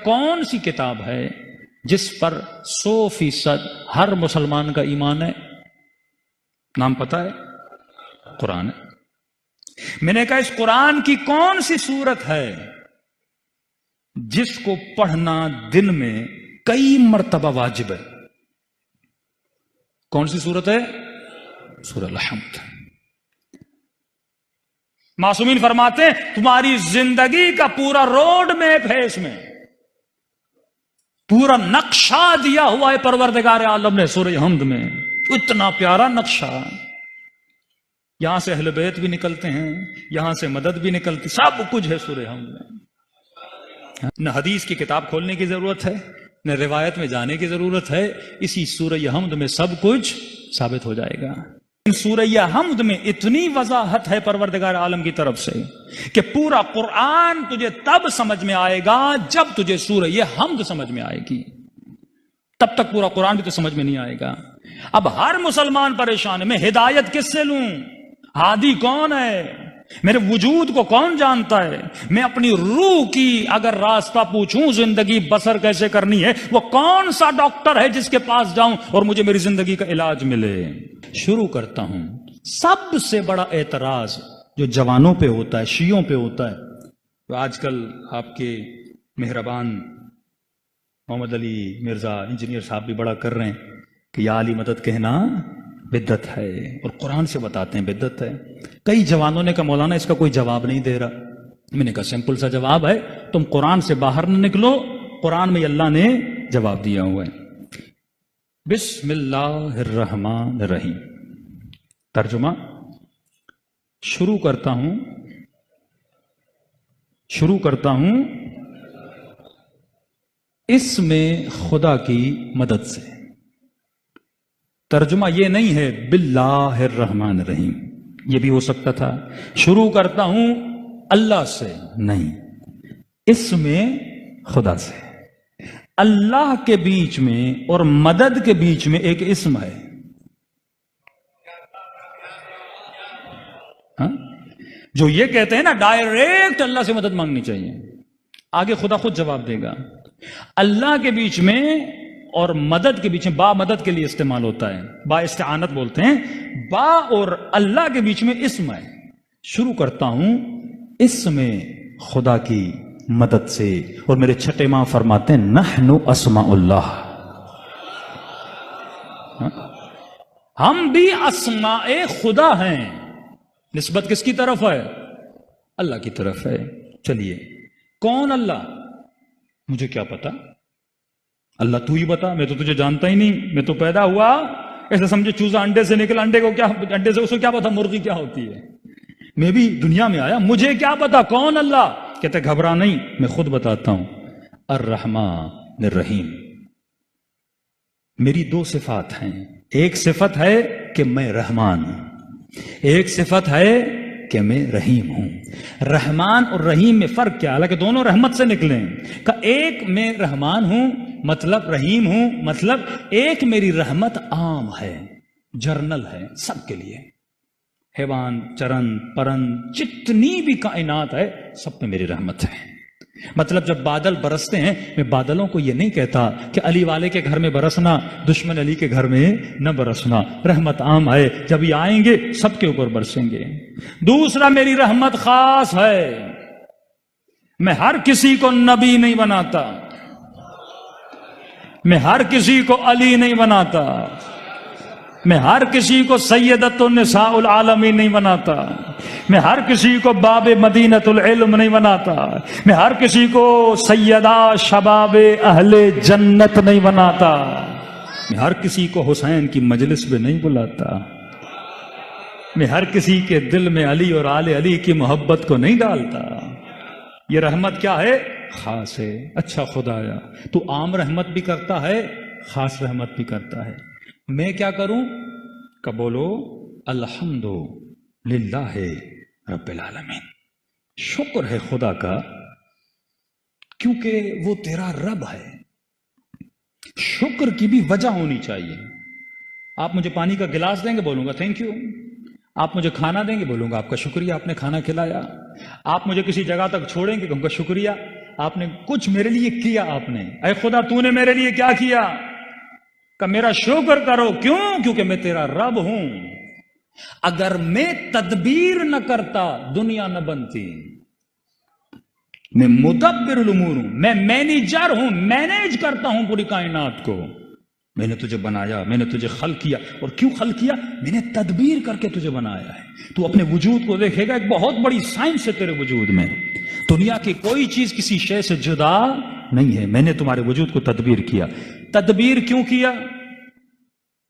کون سی کتاب ہے جس پر 100% ہر مسلمان کا ایمان ہے؟ نام پتا ہے؟ قرآن ہے۔ میں نے کہا اس قرآن کی کون سی سورت ہے جس کو پڑھنا دن میں کئی مرتبہ واجب ہے؟ کون سی سورت ہے؟ سورہ الحمد۔ معصومین فرماتے ہیں تمہاری زندگی کا پورا روڈ میپ ہے، اس میں پورا نقشہ دیا ہوا ہے پروردگار عالم نے سورہ حمد میں۔ اتنا پیارا نقشہ، یہاں سے اہل بیت بھی نکلتے ہیں، یہاں سے مدد بھی نکلتی، سب کچھ ہے سورہ حمد میں۔ نہ حدیث کی کتاب کھولنے کی ضرورت ہے، نہ روایت میں جانے کی ضرورت ہے، اسی سورہ حمد میں سب کچھ ثابت ہو جائے گا۔ سورہ حمد میں اتنی وضاحت ہے پروردگار عالم کی طرف سے کہ پورا قرآن تجھے تب سمجھ میں آئے گا جب تجھے سورہ حمد سمجھ میں آئے گی، تب تک پورا قرآن بھی تو سمجھ میں نہیں آئے گا۔ اب ہر مسلمان پریشان ہے، میں ہدایت کس سے لوں؟ ہادی کون ہے؟ میرے وجود کو کون جانتا ہے؟ میں اپنی روح کی اگر راستہ پوچھوں زندگی بسر کیسے کرنی ہے، وہ کون سا ڈاکٹر ہے جس کے پاس جاؤں اور مجھے میری زندگی کا علاج ملے؟ شروع کرتا ہوں۔ سب سے بڑا اعتراض جو جوانوں پہ ہوتا ہے، شیعوں پہ ہوتا ہے، تو آج کل آپ کے مہربان محمد علی مرزا انجینئر صاحب بھی بڑا کر رہے ہیں کہ یا علی مدد کہنا بدعت ہے، اور قرآن سے بتاتے ہیں بدعت ہے۔ کئی جوانوں نے کہا مولانا اس کا کوئی جواب نہیں دے رہا۔ میں نے کہا سمپل سا جواب ہے، تم قرآن سے باہر نہ نکلو، قرآن میں اللہ نے جواب دیا ہوا ہے۔ بسم اللہ الرحمن الرحیم۔ ترجمہ شروع کرتا ہوں اس میں خدا کی مدد سے۔ ترجمہ یہ نہیں ہے باللہ الرحمن الرحیم، یہ بھی ہو سکتا تھا شروع کرتا ہوں اللہ سے، نہیں، اس میں خدا سے۔ اللہ کے بیچ میں اور مدد کے بیچ میں ایک اسم ہے، جو یہ کہتے ہیں نا ڈائریکٹ اللہ سے مدد مانگنی چاہیے، آگے خدا خود جواب دے گا۔ اللہ کے بیچ میں اور مدد کے بیچ میں، با مدد کے لیے استعمال ہوتا ہے، با استعانت بولتے ہیں، با اور اللہ کے بیچ میں اسم ہے۔ شروع کرتا ہوں اس میں خدا کی مدد سے، اور میرے چھٹے ماں فرماتے ہیں نحن اسماء اللہ، ہم بھی اسماء خدا ہیں۔ نسبت کس کی طرف ہے؟ اللہ کی طرف ہے۔ چلیے کون اللہ؟ مجھے کیا پتا، اللہ تو ہی بتا، میں تو تجھے جانتا ہی نہیں، میں تو پیدا ہوا ایسے سمجھے چوزا انڈے سے نکلا، انڈے سے اس کو کیا پتا مرغی کیا ہوتی ہے، میں بھی دنیا میں آیا، مجھے کیا پتا کون اللہ؟ کہتے گھبرا نہیں، میں خود بتاتا ہوں۔ الرحمن الرحیم، میری دو صفات ہیں، ایک صفت ہے کہ میں رحمان ہوں، ایک صفت ہے کہ میں رحیم ہوں۔ رحمان اور رحیم میں فرق کیا؟ حالانکہ دونوں رحمت سے نکلے ہیں، کہ ایک میں رحمان ہوں مطلب رحیم ہوں، مطلب ایک میری رحمت عام ہے، جرنل ہے، سب کے لیے، حیوان چرند پرند جتنی بھی کائنات ہے سب پہ میری رحمت ہے۔ مطلب جب بادل برستے ہیں، میں بادلوں کو یہ نہیں کہتا کہ علی والے کے گھر میں برسنا، دشمن علی کے گھر میں نہ برسنا، رحمت عام ہے، جب یہ آئیں گے سب کے اوپر برسیں گے۔ دوسرا میری رحمت خاص ہے، میں ہر کسی کو نبی نہیں بناتا، میں ہر کسی کو علی نہیں بناتا، میں ہر کسی کو سیدۃ النساء العالمین نہیں بناتا، میں ہر کسی کو باب مدینۃ العلم نہیں بناتا، میں ہر کسی کو سیدہ شباب اہل جنت نہیں بناتا، میں ہر کسی کو حسین کی مجلس میں نہیں بلاتا، میں ہر کسی کے دل میں علی اور آل علی کی محبت کو نہیں ڈالتا۔ یہ رحمت کیا ہے؟ خاص ہے۔ اچھا خدایا تو عام رحمت بھی کرتا ہے، خاص رحمت بھی کرتا ہے، میں کیا کروں؟ کہ بولو الحمد للہ رب العالمین، شکر ہے خدا کا، کیونکہ وہ تیرا رب ہے۔ شکر کی بھی وجہ ہونی چاہیے۔ آپ مجھے پانی کا گلاس دیں گے، بولوں گا تھینک یو۔ آپ مجھے کھانا دیں گے، بولوں گا آپ کا شکریہ، آپ نے کھانا کھلایا۔ آپ مجھے کسی جگہ تک چھوڑیں گے، کہوں گا شکریہ۔ آپ نے کچھ میرے لیے کیا، آپ نے، اے خدا تو نے میرے لیے کیا کیا؟ کہ میرا شکر کرو، کیوں؟ کیونکہ میں تیرا رب ہوں، اگر میں تدبیر نہ کرتا دنیا نہ بنتی، میں مدبر الامور ہوں، میں مینیجر ہوں، مینیج کرتا ہوں پوری کائنات کو، میں نے تجھے بنایا، میں نے تجھے خلق کیا، اور کیوں خلق کیا؟ میں نے تدبیر کر کے تجھے بنایا ہے۔ تو اپنے وجود کو دیکھے گا، ایک بہت بڑی سائنس ہے تیرے وجود میں، دنیا کی کوئی چیز کسی شے سے جدا نہیں ہے، میں نے تمہارے وجود کو تدبیر کیا۔ تدبیر کیوں کیا؟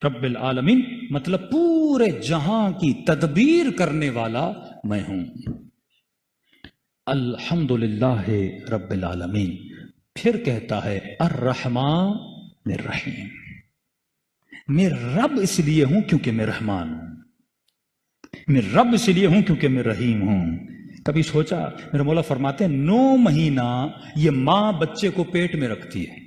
رب العالمین مطلب پورے جہاں کی تدبیر کرنے والا میں ہوں۔ الحمدللہ رب العالمین، پھر کہتا ہے الرحمن الرحیم، میں رب اس لیے ہوں کیونکہ میں رحمان ہوں، میں رب اس لیے ہوں کیونکہ میں رحیم ہوں۔ کبھی سوچا؟ میرے مولا فرماتے ہیں 9 مہینہ یہ ماں بچے کو پیٹ میں رکھتی ہے،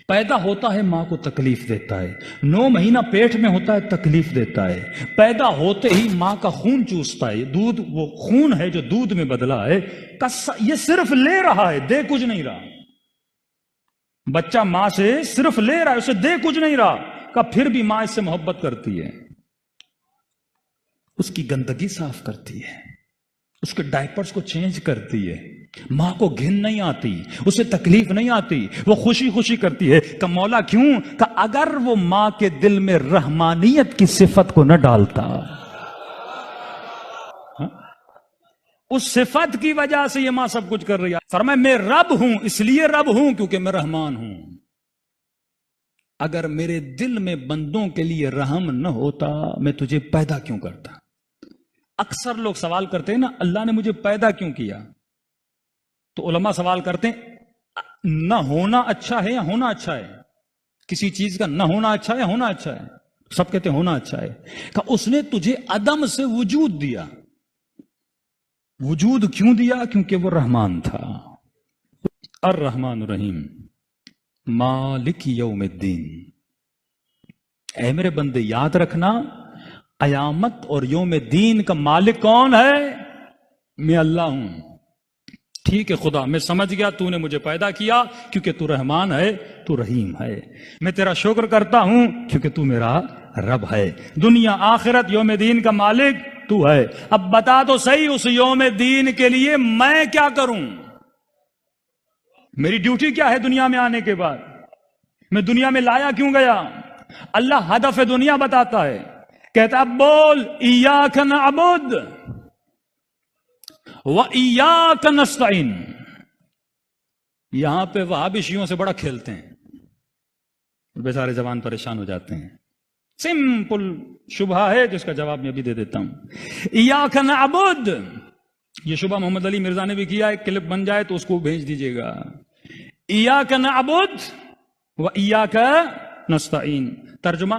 پیدا ہوتا ہے ماں کو تکلیف دیتا ہے، 9 مہینہ پیٹ میں ہوتا ہے تکلیف دیتا ہے، پیدا ہوتے ہی ماں کا خون چوستا ہے، دودھ وہ خون ہے جو دودھ میں بدلا ہے، یہ صرف لے رہا ہے، دے کچھ نہیں رہا، بچہ ماں سے صرف لے رہا ہے، اسے دے کچھ نہیں رہا، کہ پھر بھی ماں اس سے محبت کرتی ہے، اس کی گندگی صاف کرتی ہے، اس کے ڈائپرز کو چینج کرتی ہے، ماں کو گھن نہیں آتی، اسے تکلیف نہیں آتی، وہ خوشی خوشی کرتی ہے۔ کہ مولا کیوں؟ کہ اگر وہ ماں کے دل میں رحمانیت کی صفت کو نہ ڈالتا، اس صفت کی وجہ سے یہ ماں سب کچھ کر رہی ہے۔ فرمایا میں رب ہوں، اس لیے رب ہوں کیونکہ میں رحمان ہوں، اگر میرے دل میں بندوں کے لیے رحم نہ ہوتا میں تجھے پیدا کیوں کرتا؟ اکثر لوگ سوال کرتے ہیں نا اللہ نے مجھے پیدا کیوں کیا، تو علماء سوال کرتے ہیں نہ ہونا اچھا ہے یا ہونا اچھا ہے؟ کسی چیز کا نہ ہونا اچھا ہے یا ہونا اچھا ہے؟ سب کہتے ہیں ہونا اچھا ہے۔ کہ اس نے تجھے عدم سے وجود دیا، وجود کیوں دیا؟ کیونکہ وہ رحمان تھا۔ الرحمن الرحیم مالک یوم الدین، اے میرے بندے یاد رکھنا قیامت اور یوم دین کا مالک کون ہے؟ میں اللہ ہوں۔ ٹھیک ہے خدا، میں سمجھ گیا تو نے مجھے پیدا کیا کیونکہ تو رحمان ہے، تو رحیم ہے، میں تیرا شکر کرتا ہوں کیونکہ تو میرا رب ہے، دنیا آخرت یوم دین کا مالک تو ہے۔ اب بتا تو صحیح اس یوم دین کے لیے میں کیا کروں؟ میری ڈیوٹی کیا ہے دنیا میں آنے کے بعد؟ میں دنیا میں لایا کیوں گیا؟ اللہ ہدف دنیا بتاتا ہے، کہتا اب بول ایاک نعبد وَإِيَّاكَ نَسْتَعِينُ۔ یہاں پہ وہابی شیعوں سے بڑا کھیلتے ہیں، بیچارے زبان پریشان ہو جاتے ہیں، سمپل شبہ ہے جس کا جواب میں ابھی دے دیتا ہوں۔ ایاک نعبد، یہ شبہ محمد علی مرزا نے بھی کیا، ایک کلپ بن جائے تو اس کو بھیج دیجئے گا۔ ایاک نعبد وَإِيَّاكَ نَسْتَعِينُ، ترجمہ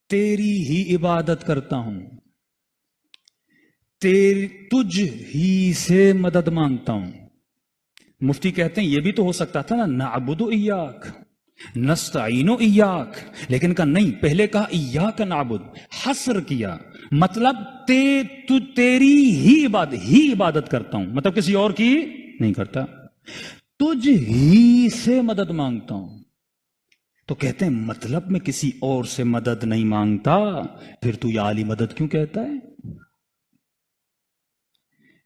تیری ہی عبادت کرتا ہوں، تجھ ہی سے مدد مانگتا ہوں۔ مفتی کہتے ہیں یہ بھی تو ہو سکتا تھا نا نعبد ایاک نستعین ایاک، لیکن کہا نہیں، پہلے کہا ایاک نعبد، حصر کیا، مطلب تیری ہی عبادت کرتا ہوں، مطلب کسی اور کی نہیں کرتا، تجھ ہی سے مدد مانگتا ہوں۔ تو کہتے ہیں مطلب میں کسی اور سے مدد نہیں مانگتا، پھر تو یا علی مدد کیوں کہتا ہے؟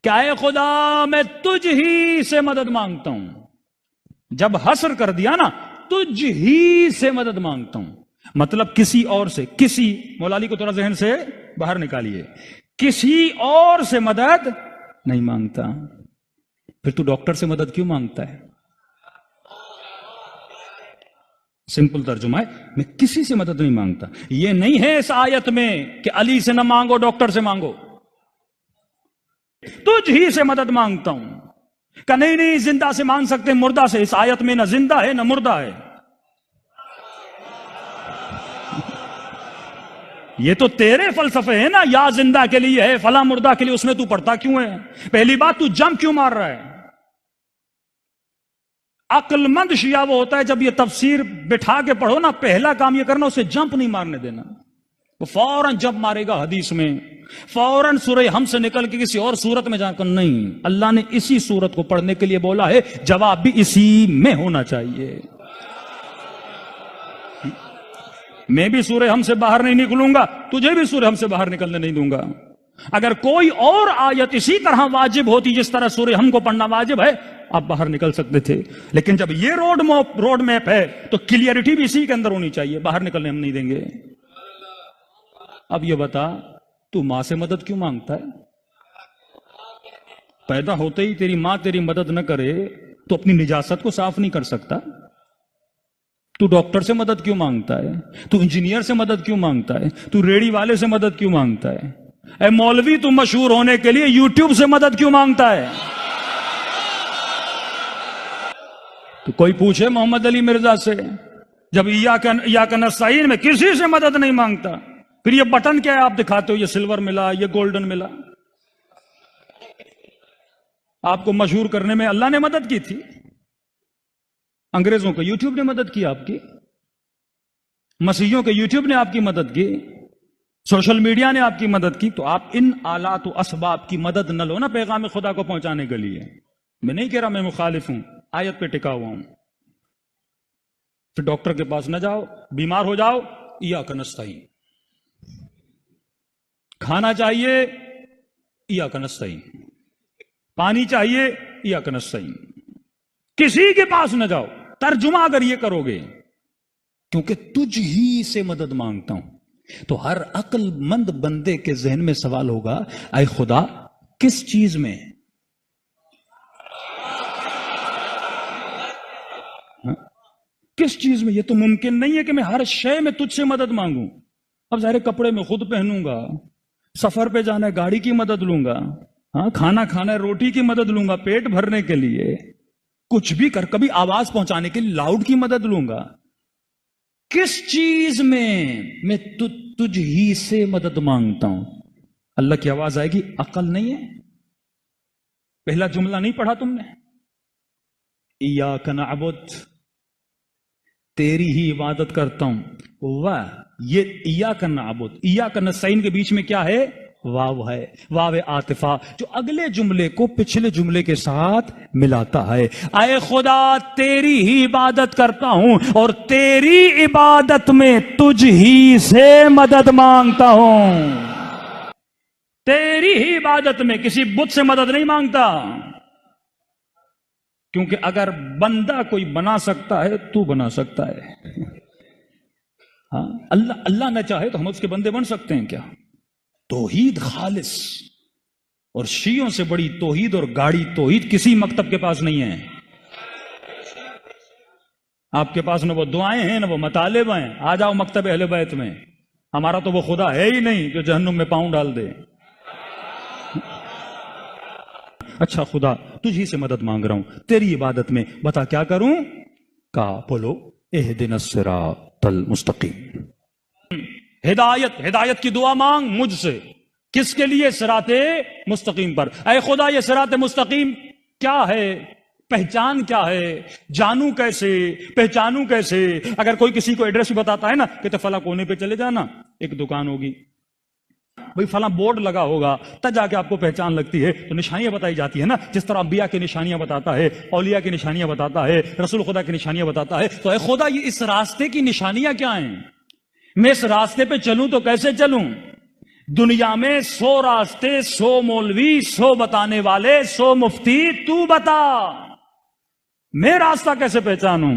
کیا اے خدا میں تجھ ہی سے مدد مانگتا ہوں، جب حصر کر دیا نا تجھ ہی سے مدد مانگتا ہوں، مطلب کسی اور سے، کسی، مولا علی کو تھوڑا ذہن سے باہر نکالیے، کسی اور سے مدد نہیں مانگتا، پھر تو ڈاکٹر سے مدد کیوں مانگتا ہے؟ سمپل ترجمہ ہے میں کسی سے مدد نہیں مانگتا، یہ نہیں ہے اس آیت میں کہ علی سے نہ مانگو ڈاکٹر سے مانگو، تجھ ہی سے مدد مانگتا ہوں، کہ نہیں زندہ سے مانگ سکتے مردہ سے، اس آیت میں نہ زندہ ہے نہ مردہ ہے، یہ تو تیرے فلسفے ہیں نا، یا زندہ کے لیے ہے فلاں مردہ کے لیے، اس میں تو پڑھتا کیوں ہے؟ پہلی بات تو جمپ کیوں مار رہا ہے؟ عقل مند شیعہ وہ ہوتا ہے جب یہ تفسیر بٹھا کے پڑھو نا، پہلا کام یہ کرنا اسے جمپ نہیں مارنے دینا، وہ فوراً جب مارے گا حدیث میں، فوراً سورہ ہم سے نکل کے کسی اور سورت میں جا کر نہیں، اللہ نے اسی سورت کو پڑھنے کے لیے بولا ہے، جواب بھی اسی میں ہونا چاہیے۔ میں بھی سورہ ہم سے باہر نہیں نکلوں گا، تجھے بھی سورہ ہم سے باہر نکلنے نہیں دوں گا۔ اگر کوئی اور آیت اسی طرح واجب ہوتی جس طرح سورہ ہم کو پڑھنا واجب ہے، آپ باہر نکل سکتے تھے، لیکن جب یہ روڈ میپ ہے تو کلیئرٹی بھی اسی کے اندر ہونی چاہیے، باہر نکلنے ہم نہیں دیں گے۔ اب یہ بتا، تو ماں سے مدد کیوں مانگتا ہے؟ پیدا ہوتے ہی تیری ماں تیری مدد نہ کرے تو اپنی نجاست کو صاف نہیں کر سکتا؟ تو ڈاکٹر سے مدد کیوں مانگتا ہے؟ تو انجینئر سے مدد کیوں مانگتا ہے؟ تو ریڑھی والے سے مدد کیوں مانگتا ہے؟ اے مولوی، تو مشہور ہونے کے لیے یوٹیوب سے مدد کیوں مانگتا ہے؟ تو کوئی پوچھے محمد علی مرزا سے، جب ایاک نستعین میں کسی سے مدد نہیں مانگتا، پھر یہ بٹن کیا ہے آپ دکھاتے ہو، یہ سلور ملا، یہ گولڈن ملا؟ آپ کو مشہور کرنے میں اللہ نے مدد کی تھی، انگریزوں کو یوٹیوب نے مدد کی، آپ کی مسیحیوں کے یوٹیوب نے آپ کی مدد کی، سوشل میڈیا نے آپ کی مدد کی۔ تو آپ ان آلات و اسباب کی مدد نہ لو نا پیغام خدا کو پہنچانے کے لیے۔ میں نہیں کہہ رہا میں مخالف ہوں، آیت پہ ٹکا ہوا ہوں۔ پھر ڈاکٹر کے پاس نہ جاؤ، بیمار ہو جاؤ، ایاک نستعین، کھانا چاہیے ایاک نستعین، پانی چاہیے ایاک نستعین، کسی کے پاس نہ جاؤ۔ ترجمہ اگر یہ کرو گے، کیونکہ تجھ ہی سے مدد مانگتا ہوں، تو ہر عقل مند بندے کے ذہن میں سوال ہوگا، اے خدا کس چیز میں؟ کس چیز میں؟ یہ تو ممکن نہیں ہے کہ میں ہر شے میں تجھ سے مدد مانگوں۔ اب ظاہر کپڑے میں خود پہنوں گا، سفر پہ جانا ہے گاڑی کی مدد لوں گا، ہاں کھانا کھانا ہے روٹی کی مدد لوں گا، پیٹ بھرنے کے لیے کچھ بھی کر، کبھی آواز پہنچانے کے لیے لاؤڈ کی مدد لوں گا۔ کس چیز میں تجھ ہی سے مدد مانگتا ہوں؟ اللہ کی آواز آئے گی، عقل نہیں ہے؟ پہلا جملہ نہیں پڑھا تم نے؟ ایاک نعبد، تیری ہی عبادت کرتا ہوں۔ واہ، یہ ایاک نعبد ایاک نستعین کے بیچ میں کیا ہے؟ واو ہے، واو عاطفہ، جو اگلے جملے کو پچھلے جملے کے ساتھ ملاتا ہے۔ اے خدا تیری ہی عبادت کرتا ہوں اور تیری عبادت میں تجھ ہی سے مدد مانگتا ہوں۔ تیری ہی عبادت میں کسی بت سے مدد نہیں مانگتا، کیونکہ اگر بندہ کوئی بنا سکتا ہے تو بنا سکتا ہے۔ ہاں اللہ نہ چاہے تو ہم اس کے بندے بن سکتے ہیں کیا؟ توحید خالص، اور شیعوں سے بڑی توحید اور گاڑی توحید کسی مکتب کے پاس نہیں ہے۔ آپ کے پاس نہ وہ دعائیں ہیں نہ وہ مطالب ہیں، آ جاؤ مکتب اہل بیت میں، ہمارا تو وہ خدا ہے ہی نہیں جو جہنم میں پاؤں ڈال دے۔ اچھا خدا تجھ ہی سے مدد مانگ رہا ہوں، تیری عبادت میں بتا کیا کروں؟ کہا بولو اہدنا الصراط المستقیم، ہدایت کی دعا مانگ مجھ سے۔ کس کے لیے؟ صراط مستقیم پر۔ اے خدا یہ صراط مستقیم کیا ہے؟ پہچان کیا ہے؟ جانوں کیسے؟ پہچانوں کیسے؟ اگر کوئی کسی کو ایڈریس بھی بتاتا ہے نا کہ فلاں کونے پہ چلے جانا، ایک دکان ہوگی، بھئی فلاں بورڈ لگا ہوگا، تب جا کے آپ کو پہچان لگتی ہے۔ تو نشانیاں بتائی جاتی ہے نا، جس طرح انبیاء کی نشانیاں بتاتا ہے، اولیاء کی نشانیاں بتاتا ہے، رسول خدا کی نشانیاں بتاتا ہے۔ تو اے خدا یہ اس راستے کی نشانیاں کیا ہیں؟ میں اس راستے پہ چلوں تو کیسے چلوں؟ دنیا میں 100 راستے، 100 مولوی، 100 بتانے والے، 100 مفتی، تو بتا میں راستہ کیسے پہچانوں؟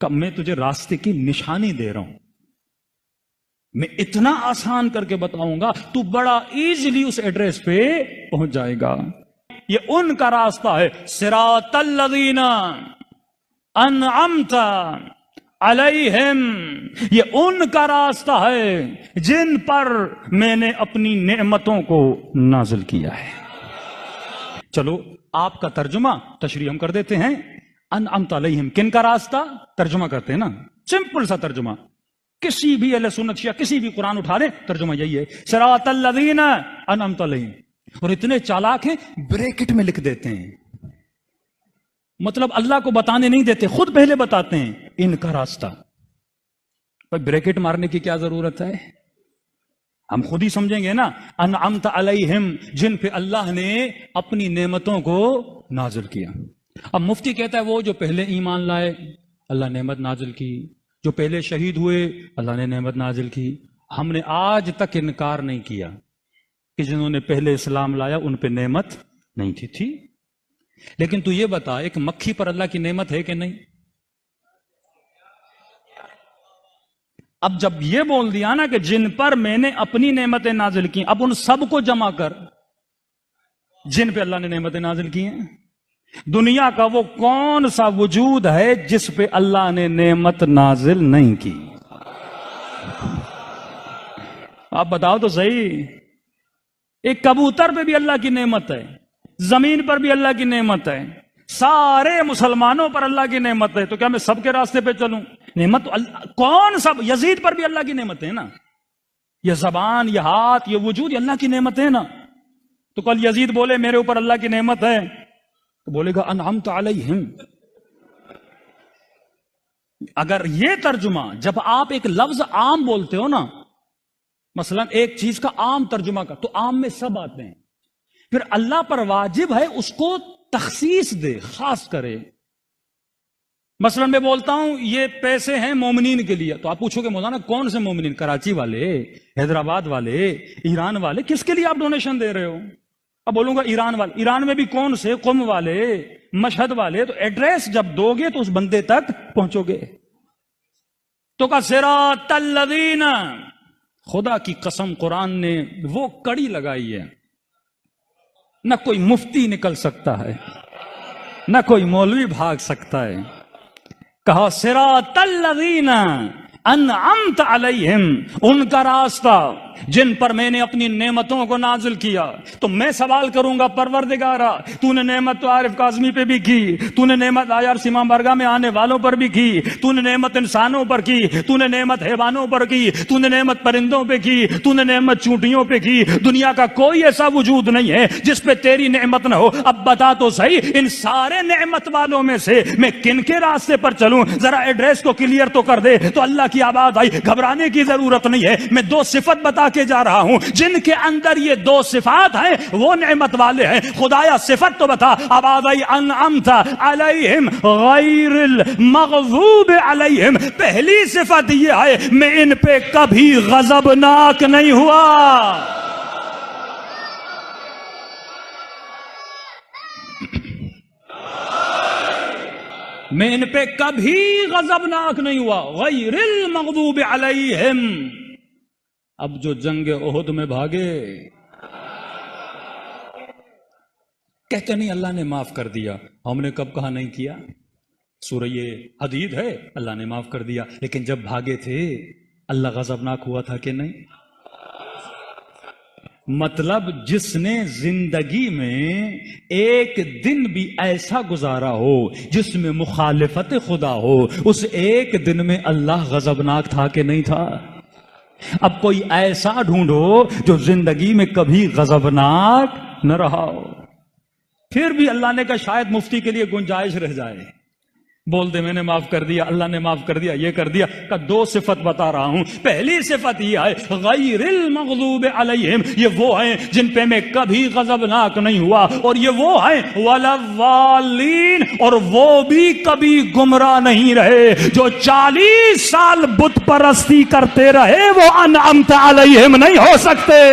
کب میں تجھے راستے کی نشانی دے رہا ہوں، میں اتنا آسان کر کے بتاؤں گا تو بڑا ایزیلی اس ایڈریس پہ پہنچ جائے گا۔ یہ ان کا راستہ ہے، صراط الذین انعمت علیہم، یہ ان کا راستہ ہے جن پر میں نے اپنی نعمتوں کو نازل کیا ہے۔ چلو آپ کا ترجمہ تشریح ہم کر دیتے ہیں۔ انعمت علیہم کن کا راستہ؟ ترجمہ کرتے ہیں نا، سمپل سا ترجمہ، کسی بھی اہل سنت شیعہ کسی بھی قرآن اٹھا لیں ترجمہ یہی ہے، صراط الذین انعمت علیہم۔ اور اتنے چالاک ہیں بریکٹ میں لکھ دیتے ہیں، مطلب اللہ کو بتانے نہیں دیتے، خود پہلے بتاتے ہیں ان کا راستہ۔ بریکٹ مارنے کی کیا ضرورت ہے؟ ہم خود ہی سمجھیں گے نا، انعمت علیہم، جن پہ اللہ نے اپنی نعمتوں کو نازل کیا۔ اب مفتی کہتا ہے وہ جو پہلے ایمان لائے اللہ نعمت نازل کی، جو پہلے شہید ہوئے اللہ نے نعمت نازل کی۔ ہم نے آج تک انکار نہیں کیا کہ جنہوں نے پہلے اسلام لایا ان پہ نعمت نہیں تھی۔ لیکن تو یہ بتا، ایک مکھی پر اللہ کی نعمت ہے کہ نہیں؟ اب جب یہ بول دیا نا کہ جن پر میں نے اپنی نعمتیں نازل کی، اب ان سب کو جمع کر جن پہ اللہ نے نعمتیں نازل کی ہیں۔ دنیا کا وہ کون سا وجود ہے جس پہ اللہ نے نعمت نازل نہیں کی؟ آپ بتاؤ تو صحیح۔ ایک کبوتر پہ بھی اللہ کی نعمت ہے، زمین پر بھی اللہ کی نعمت ہے، سارے مسلمانوں پر اللہ کی نعمت ہے، تو کیا میں سب کے راستے پہ چلوں؟ نعمت تو اللہ، کون سب؟ یزید پر بھی اللہ کی نعمت ہے نا، یہ زبان، یہ ہاتھ، یہ وجود، یہ اللہ کی نعمت ہے نا۔ تو کل یزید بولے میرے اوپر اللہ کی نعمت ہے، تو بولے گا انعمت علیہم۔ اگر یہ ترجمہ، جب آپ ایک لفظ عام بولتے ہو نا، مثلا ایک چیز کا عام ترجمہ کا، تو عام میں سب آتے ہیں، پھر اللہ پر واجب ہے اس کو تخصیص دے، خاص کرے۔ مثلا میں بولتا ہوں یہ پیسے ہیں مومنین کے لیے، تو آپ پوچھو گے مولانا کون سے مومنین؟ کراچی والے، حیدرآباد والے، ایران والے، کس کے لیے آپ ڈونیشن دے رہے ہو؟ اب بولوں گا ایران والے، ایران میں بھی کون سے؟ قم والے، مشہد والے۔ تو ایڈریس جب دو گے تو اس بندے تک پہنچو گے۔ تو کا صراط الذین، خدا کی قسم قرآن نے وہ کڑی لگائی ہے، نہ کوئی مفتی نکل سکتا ہے، نہ کوئی مولوی بھاگ سکتا ہے۔ کہا صراط الذین انعمت علیہم، ان کا راستہ جن پر میں نے اپنی نعمتوں کو نازل کیا۔ تو میں سوال کروں گا پروردگارا، تو نے نعمت تو عارف کاظمی پہ بھی کی، تو نے نعمت آیار سیما برگاہ میں آنے والوں پر بھی کی، تو نے نعمت انسانوں پر کی، تو نے نعمت حیوانوں پر کی، تو نے نعمت پرندوں پہ کی، تو نے نعمت چونٹیوں پہ کی۔ دنیا کا کوئی ایسا وجود نہیں ہے جس پہ تیری نعمت نہ ہو۔ اب بتا تو صحیح، ان سارے نعمت والوں میں سے میں کن کے راستے پر چلوں؟ ذرا ایڈریس کو کلیئر تو کر دے۔ تو اللہ کی آواز آئی، گھبرانے کی ضرورت نہیں ہے، میں دو صفت بتا کے جا رہا ہوں، جن کے اندر یہ دو صفات ہیں وہ نعمت والے ہیں۔ خدایا صفت تو بتا۔ آواز آئی انعمت علیہم غیر المغضوب علیہم، پہلی صفت یہ ہے میں ان پہ کبھی غضبناک نہیں ہوا۔ میں ان پہ کبھی غضبناک نہیں ہوا، غیر المغضوب علیہم۔ اب جو جنگ احد میں بھاگے کہتے نہیں اللہ نے معاف کر دیا، ہم نے کب کہا نہیں کیا؟ سورہ حدید ہے، اللہ نے معاف کر دیا، لیکن جب بھاگے تھے اللہ غضبناک ہوا تھا کہ نہیں؟ مطلب جس نے زندگی میں ایک دن بھی ایسا گزارا ہو جس میں مخالفت خدا ہو، اس ایک دن میں اللہ غضبناک تھا کہ نہیں تھا؟ اب کوئی ایسا ڈھونڈو جو زندگی میں کبھی غضبناک نہ رہا ہو، پھر بھی اللہ نے کہا شاید مفتی کے لیے گنجائش رہ جائے، بول دے میں نے معاف کر دیا، اللہ نے معاف کر دیا، یہ کر دیا۔ کہ دو صفت بتا رہا ہوں، پہلی صفت یہ ہے غیر المغضوب علیہم، یہ وہ ہیں جن پہ میں کبھی غضبناک نہیں ہوا، اور یہ وہ ہیں ولا الضالین، اور وہ بھی کبھی گمراہ نہیں رہے۔ جو 40 سال بت پرستی کرتے رہے وہ انعمت علیہم نہیں ہو سکتے۔